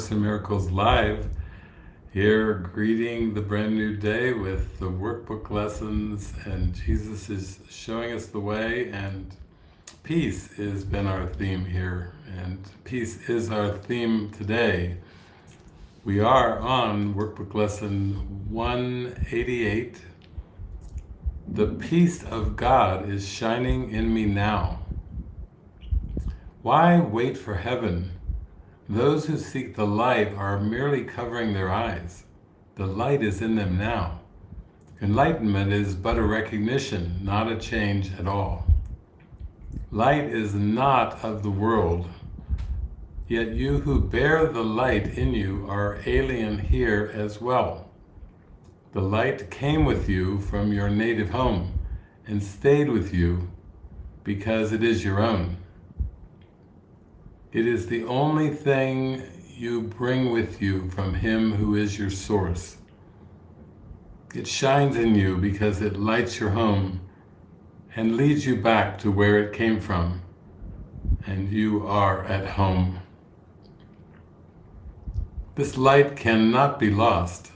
Course in Miracles live, here greeting the brand new day with the workbook lessons, and Jesus is showing us the way, and peace has been our theme here, and peace is our theme today. We are on workbook lesson 188. The peace of God is shining in me now. Why wait for heaven? Those who seek the light are merely covering their eyes. The light is in them now. Enlightenment is but a recognition, not a change at all. Light is not of the world, yet you who bear the light in you are alien here as well. The light came with you from your native home and stayed with you because it is your own. It is the only thing you bring with you from Him who is your source. It shines in you because it lights your home and leads you back to where it came from, and you are at home. This light cannot be lost.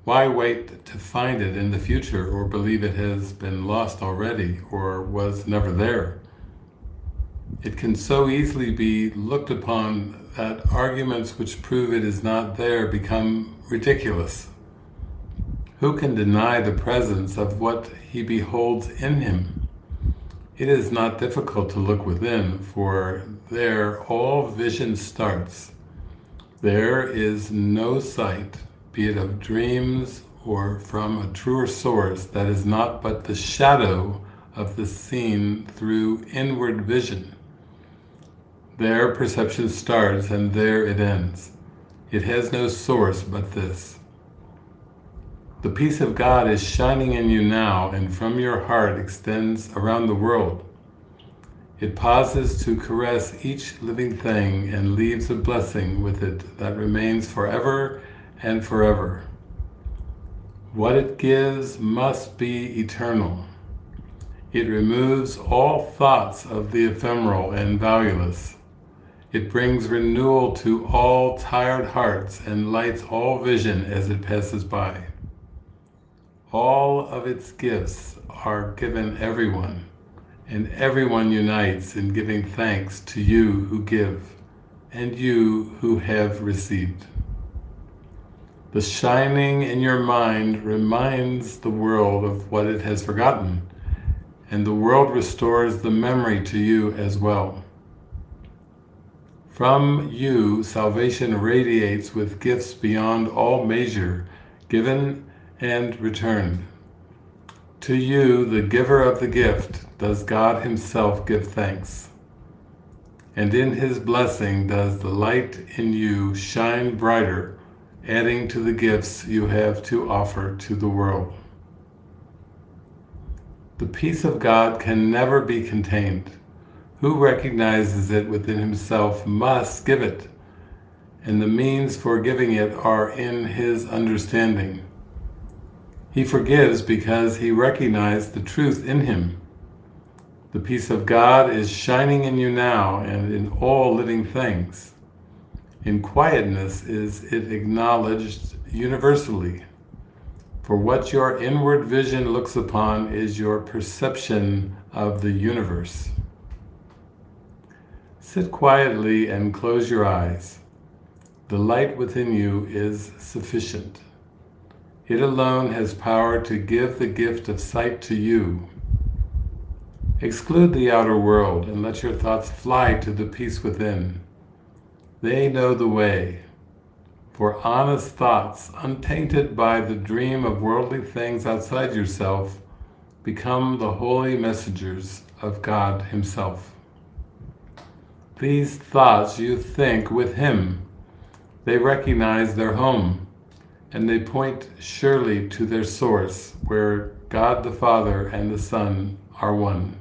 Why wait to find it in the future or believe it has been lost already or was never there? It can so easily be looked upon that arguments which prove it is not there become ridiculous. Who can deny the presence of what he beholds in him? It is not difficult to look within, for there all vision starts. There is no sight, be it of dreams or from a truer source, that is not but the shadow of the seen through inward vision. There perception starts and there it ends. It has no source but this. The peace of God is shining in you now, and from your heart extends around the world. It pauses to caress each living thing and leaves a blessing with it that remains forever and forever. What it gives must be eternal. It removes all thoughts of the ephemeral and valueless. It brings renewal to all tired hearts and lights all vision as it passes by. All of its gifts are given everyone, and everyone unites in giving thanks to you who give, and you who have received. The shining in your mind reminds the world of what it has forgotten, and the world restores the memory to you as well. From you, salvation radiates with gifts beyond all measure, given and returned. To you, the giver of the gift, does God Himself give thanks. And in His blessing does the light in you shine brighter, adding to the gifts you have to offer to the world. The peace of God can never be contained. Who recognizes it within himself must give it, and the means for giving it are in his understanding. He forgives because he recognized the truth in him. The peace of God is shining in you now and in all living things. In quietness is it acknowledged universally, for what your inward vision looks upon is your perception of the universe. Sit quietly and close your eyes. The light within you is sufficient. It alone has power to give the gift of sight to you. Exclude the outer world and let your thoughts fly to the peace within. They know the way. For honest thoughts, untainted by the dream of worldly things outside yourself, become the holy messengers of God Himself. These thoughts you think with Him. They recognize their home, and they point surely to their source, where God the Father and the Son are one.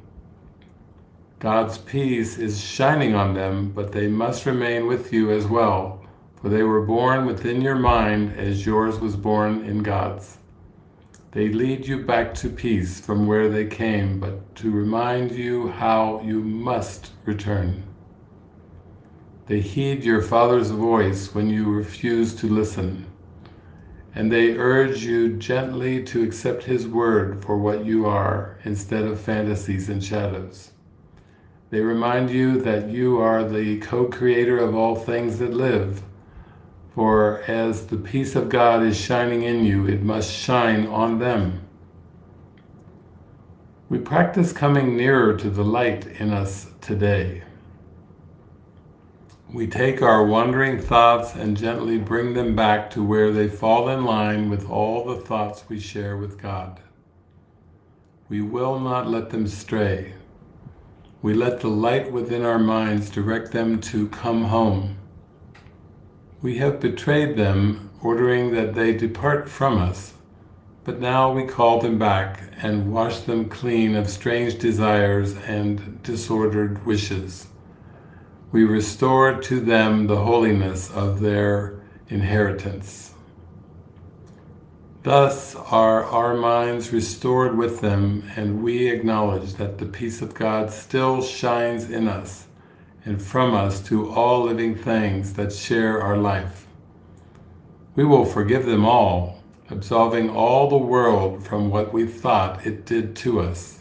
God's peace is shining on them, but they must remain with you as well, for they were born within your mind as yours was born in God's. They lead you back to peace from where they came, but to remind you how you must return. They heed your Father's voice when you refuse to listen, and they urge you gently to accept His word for what you are instead of fantasies and shadows. They remind you that you are the co-creator of all things that live, for as the peace of God is shining in you, it must shine on them. We practice coming nearer to the light in us today. We take our wandering thoughts and gently bring them back to where they fall in line with all the thoughts we share with God. We will not let them stray. We let the light within our minds direct them to come home. We have betrayed them, ordering that they depart from us, but now we call them back and wash them clean of strange desires and disordered wishes. We restore to them the holiness of their inheritance. Thus are our minds restored with them, and we acknowledge that the peace of God still shines in us and from us to all living things that share our life. We will forgive them all, absolving all the world from what we thought it did to us.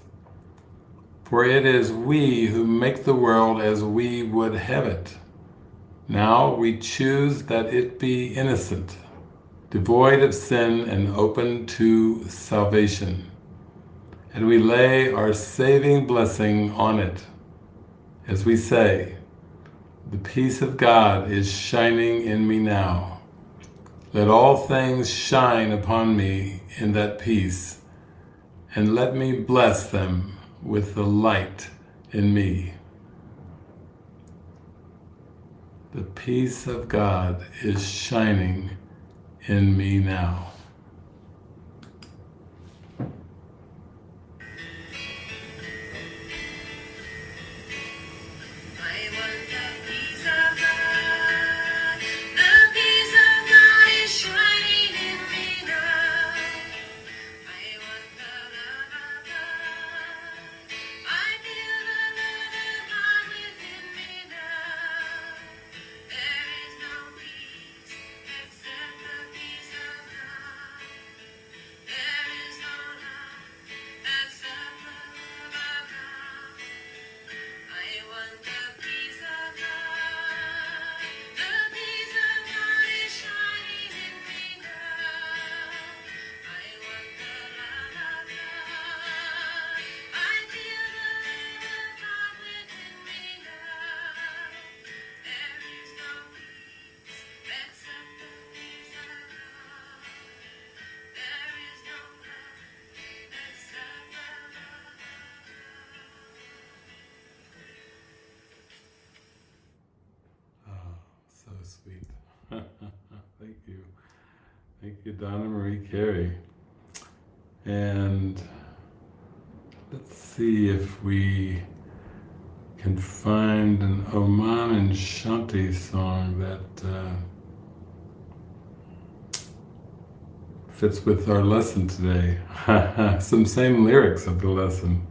For it is we who make the world as we would have it. Now we choose that it be innocent, devoid of sin and open to salvation. And we lay our saving blessing on it, as we say, "The peace of God is shining in me now. Let all things shine upon me in that peace, and let me bless them with the light in me." The peace of God is shining in me now. So sweet. Thank you. Thank you, Donna Marie Carey. And let's see if we can find an Oman and Shanti song that fits with our lesson today. Some same lyrics of the lesson.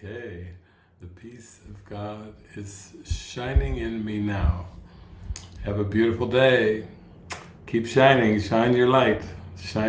Okay. The peace of God is shining in me now. Have a beautiful day. Keep shining. Shine your light. Shine.